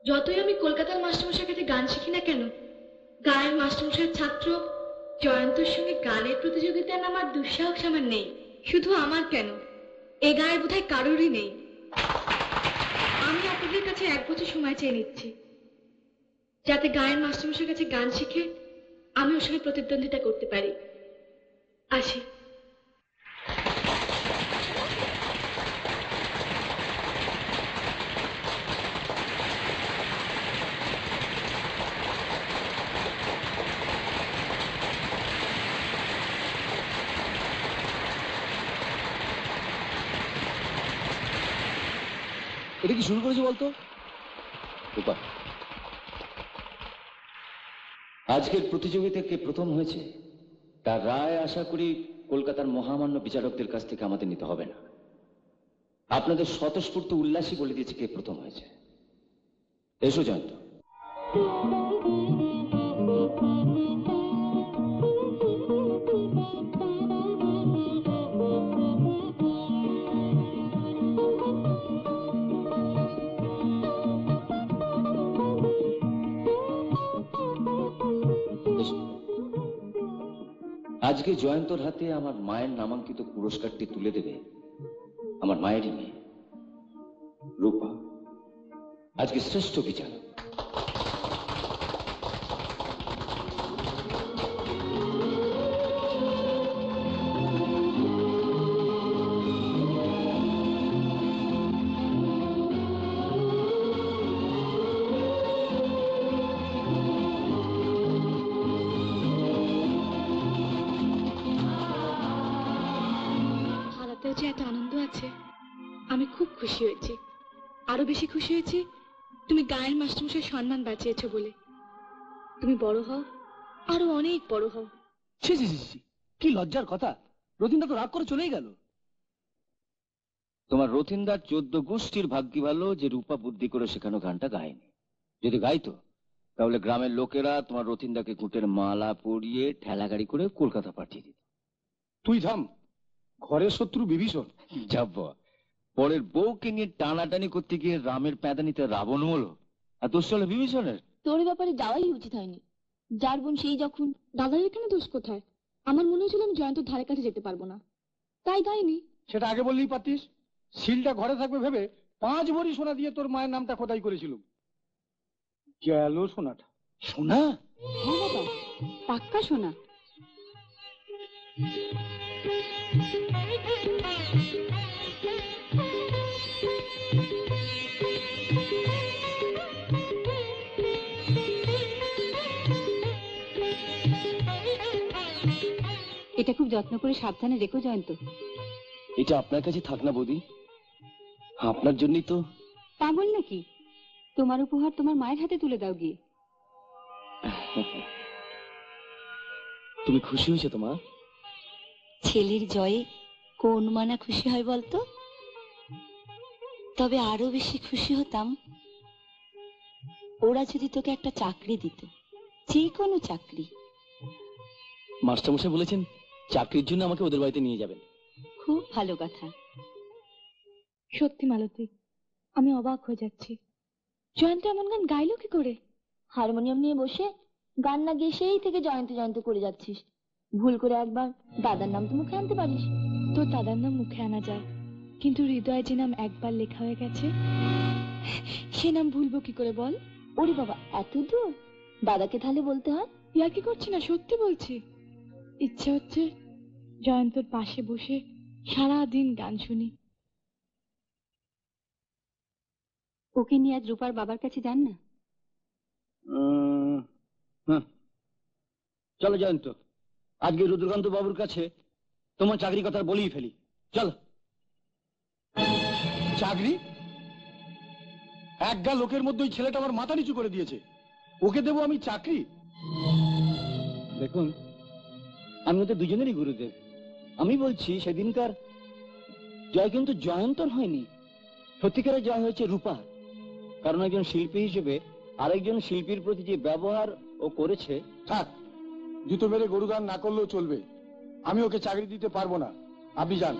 যতই আমি কলকাতার মাস্টারমশাইয়ের কাছে গান শিখি না কেন, গায়ের মাস্টারমশাইয়ের ছাত্র জয়ন্তর সঙ্গে গানের প্রতিযোগিতায় নামার দুঃসাহস আমার নেই। শুধু আমার কেন, এ গায়ে বোধহয় কারোরই নেই। আমি আপনাদের কাছে 1 বছর সময় চেয়ে নিচ্ছি, যাতে গায়ের মাস্টারমশাইয়ের কাছে গান শিখে আমি ওর সঙ্গে প্রতিদ্বন্দ্বিতা করতে পারি। আসি। এটা কি শুরু করেছে বলতো? আজকের প্রতিযোগিতায় কে প্রথম হয়েছে তার রায় আশা করি কলকাতার মহামান্য বিচারকদের কাছ থেকে আমাদের নিতে হবে না। আপনাদের স্বতঃস্ফূর্ত উল্লাসই বলে দিয়েছে কে প্রথম হয়েছে। এসো জয়ন্ত। আজকে জয়ন্তর হাতে আমার মায়ের নামাঙ্কিত পুরস্কারটি তুলে দেবে আমার মায়েরই মেয়ে রূপা, আজকে শ্রেষ্ঠ বিচারক। যে এত আনন্দ আছে, আমি খুব খুশি হয়েছি। আরো বেশি খুশি হয়েছি তুমি গায়ের মাস্টারমশাই সম্মান বাঁচিয়েছো বলে। তুমি বড় হও, আরো অনেক বড় হও। কি লজ্জার কথা, রতিনদা তো রাগ করে চলেই গেল। তোমার রতিনদার 14 গোষ্ঠীর ভাগ্যি ভালো যে রূপা বুদ্ধি করে শেখানো গানটা গায়নি। যদি গাইতো তাহলে গ্রামের লোকেরা তোমার রতিনদাকে কুটের মালা পরিয়ে ঠেলা গাড়ি করে কলকাতা পাঠিয়ে দিত। তুই থাম, ঘরের শত্রু বিভীষণ। যাব পরের বউকে নিয়ে টানাটানি করতে গিয়ে রামের প্যাদানিতে রাবণ হলো, আর দোষ হলো বিভীষণের। তোর ব্যাপারে যাওয়াই উচিত হয়নি। যার বোন সেই যখন। দাদার এখানে দোষ কোথায়? আমার মনে হয়েছিল আমি জয়ন্তর ধারে কাছে যেতে পারবো না, তাই গাইনি। সেটা আগে বললেই পারতিস। শিলটা ঘরে থাকবে ভেবে 5 ভরি সোনা দিয়ে তোর মায়ের নামটা খোদাই করেছিল। গেল সোনাটা। সোনা? হ্যাঁ বাবা, পাক্কা সোনা। এটা খুব যত্ন করে সাবধানে রেখো জয়ন্ত। এটা আপনার কাছে থাক না বৌদি, আপনার জন্যই তো। পাগল নাকি? তোমার উপহার তোমার মায়ের হাতে তুলে দাও গিয়ে। তুমি খুশি হয়েছো তো মা? ছেলের জয়ে কোন মানা খুশি হয় বলতো? তবে আরো বেশি খুশি হতাম ওরা যদি তোকে একটা চাকরি দিত, যে কোনো চাকরি। মাস্টারমশাই বলেছেন চাকরির জন্য আমাকে ওদের বাড়িতে নিয়ে যাবেন। খুব ভালো কথা। সত্যি মালতী, আমি অবাক হয়ে যাচ্ছি। জয়ন্ত এমন গান গাইলো কি করে? হারমোনিয়াম নিয়ে বসে গান না গিয়ে সেই থেকে জয়ন্ত জয়ন্ত করে যাচ্ছিস। ভুল করে একবার দাদার নাম তো মুখে আনতে পারিস। তোর দাদার নাম মুখে আনা যায়, কিন্তু হৃদয়ে যে নাম একবার লেখা হয়ে গেছে সে নাম ভুলবো কি করে বল? ওরে বাবা, এত দূর? দাদাকে তাহলে বলতে হয়। ইয়ার্কি করছি না, সত্যি বলছি। ইচ্ছে হচ্ছে জয়ন্তর পাশে বসে সারা দিন গান শুনি। ওকে নিয়ে আজ রূপার বাবার কাছে যান না? চলো জয়ন্ত, আজকে রুদ্রকান্ত বাবুর কাছে তোমার চাকরি কথা বলেই ফেলি। চলো। চাকরি? একগা লোকের মধ্যে ওই ছেলেটা আমার মাথা নিচু করে দিয়েছে, ওকে দেবো আমি চাকরি? দেখুন, আমি ওদের দুজনেরই গুরুদেব। আমি বলছি সেদিনকার জয় কিন্তু জয়ন্তর হয়নি, সত্যিকারের জয় হয়েছে রূপা। কারণ একজন শিল্পী হিসেবে আরেকজন শিল্পীর প্রতি যে ব্যবহার ও করেছে। থাক, জুতো মেরে গরুদান না করলেও চলবে। আমি ওকে চাকরি দিতে পারবো না, আপনি যান।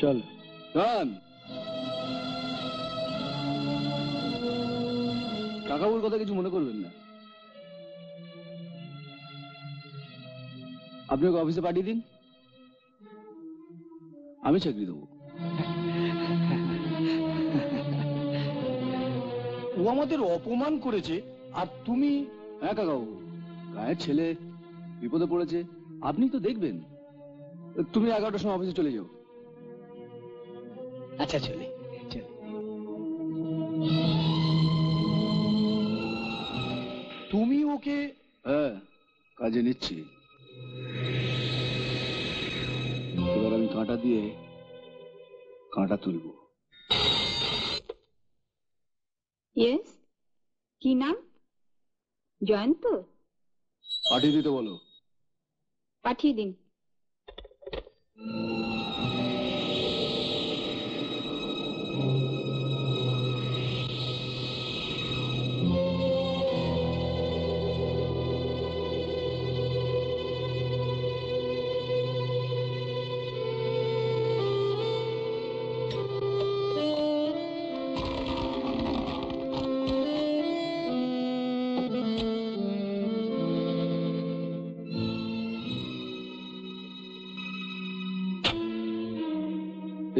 চল রান। কাকাবুর কথা কিছু মনে করবেন না, আপনি ওকে অফিসে পাঠিয়ে দিন, আমি চাকরি দেবো। ও আমাদের অপমান করেছে আর তুমি? হ্যাঁ কাকাবু, গায়ের ছেলে বিপদে পড়েছে, আপনি তো দেখবেন। তুমি 11টার সময় অফিসে চলে যাও। আচ্ছা চলে চলে। তুমি ওকে? হ্যাঁ, কাজে নিচ্ছি। এবার আমি কাঁটা দিয়ে কাঁটা তুলবো। ইয়েস, কি নাম? জয়ন্ত? পাঠিয়ে দিতে বলো। পাঠিয়ে দিন।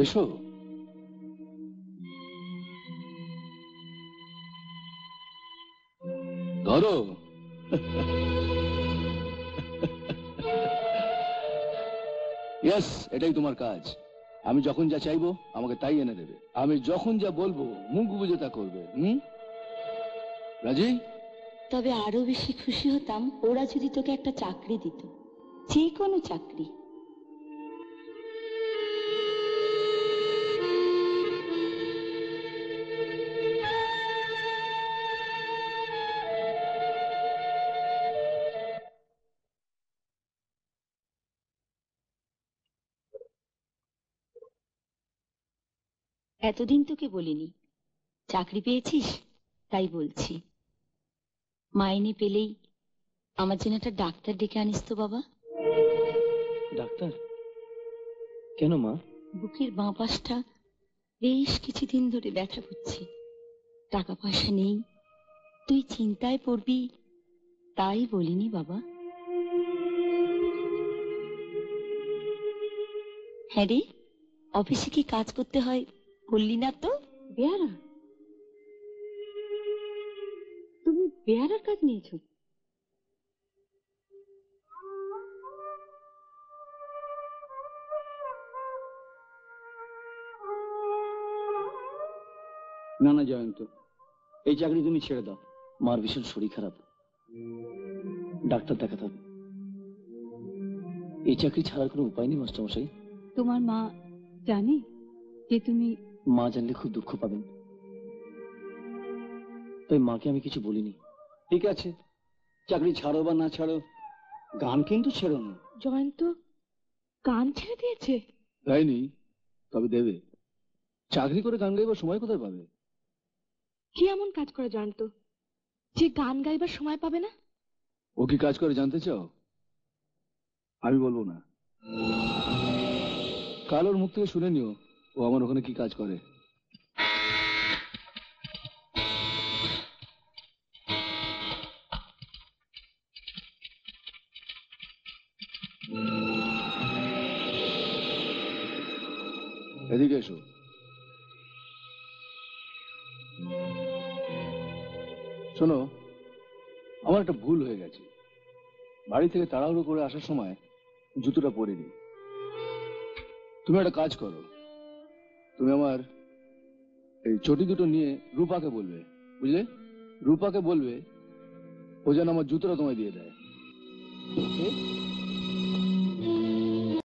এসো। ধরো। ইয়েস, এটাই তোমার কাজ। আমি যখন যা চাইবো আমাকে তাই এনে দেবে, আমি যখন যা বলবো মুখ বুঝে তা করবে। রাজি? তবে আরো বেশি খুশি হতাম ওরা যদি তোকে একটা চাকরি দিত, যে কোনো চাকরি। এতদিন তোকে বলিনি, চাকরি পেয়েছিস তাই বলছি। মাইনে পেলেই আমার জন্য একটা ডাক্তার ডেকে আনিস তো বাবা। ডাক্তার? কেন মা? বুকের বাঁ পাশটা বেশ কিছুদিন ধরে ব্যথা করছে, টাকা পয়সা নেই, তুই চিন্তায় পড়বি তাই বলিনি বাবা। হ্যাঁ রে, অফিসে কি কাজ করতে হয় বললি না তো? বেয়ারা? তুমি বেয়ারার কাজ নিয়েছো? না না জয়ন্ত, এই চাকরি তুমি ছেড়ে দাও। মার ভীষণ শরীর খারাপ, ডাক্তার দেখাতে হবে। এই চাকরি ছাড়ার কোনো উপায় নেই মাস্টারমশাই। তোমার মা জানে যে তুমি? মা জানলে খুব দুঃখ পাবেন, তাই মাকে আমি কিছু বলিনি। ঠিক আছে, চাকরি ছাড়ো বা না ছাড়ো, গান কিন্তু ছেড়ো না। জয়ন্ত গান ছেড়ে দিয়েছে? দেয়নি, তবে দেবে। চাকরি করে গান গাইবার সময় কোথায় পাবে? কি এমন কাজ করে জয়ন্ত যে গান গাইবার সময় পাবে না? ও কি কাজ করে জানতে চাও? আমি বলবো না, কাল ওর মুখ থেকে শুনে নিও ও আমার ওখানে কি কাজ করে। এদিকে এসো। শোনো, আমার একটা ভুল হয়ে গেছে। বাড়ি থেকে তাড়াহুড়ো করে আসার সময় জুতোটা পরিনি। তুমি একটা কাজ করো, তুমি আমার এই চটি দুটো নিয়ে রূপাকে বলবে, বুঝলে? রূপাকে বলবে ও যেন আমার জুতোটা তোমায় দিয়ে দেয়।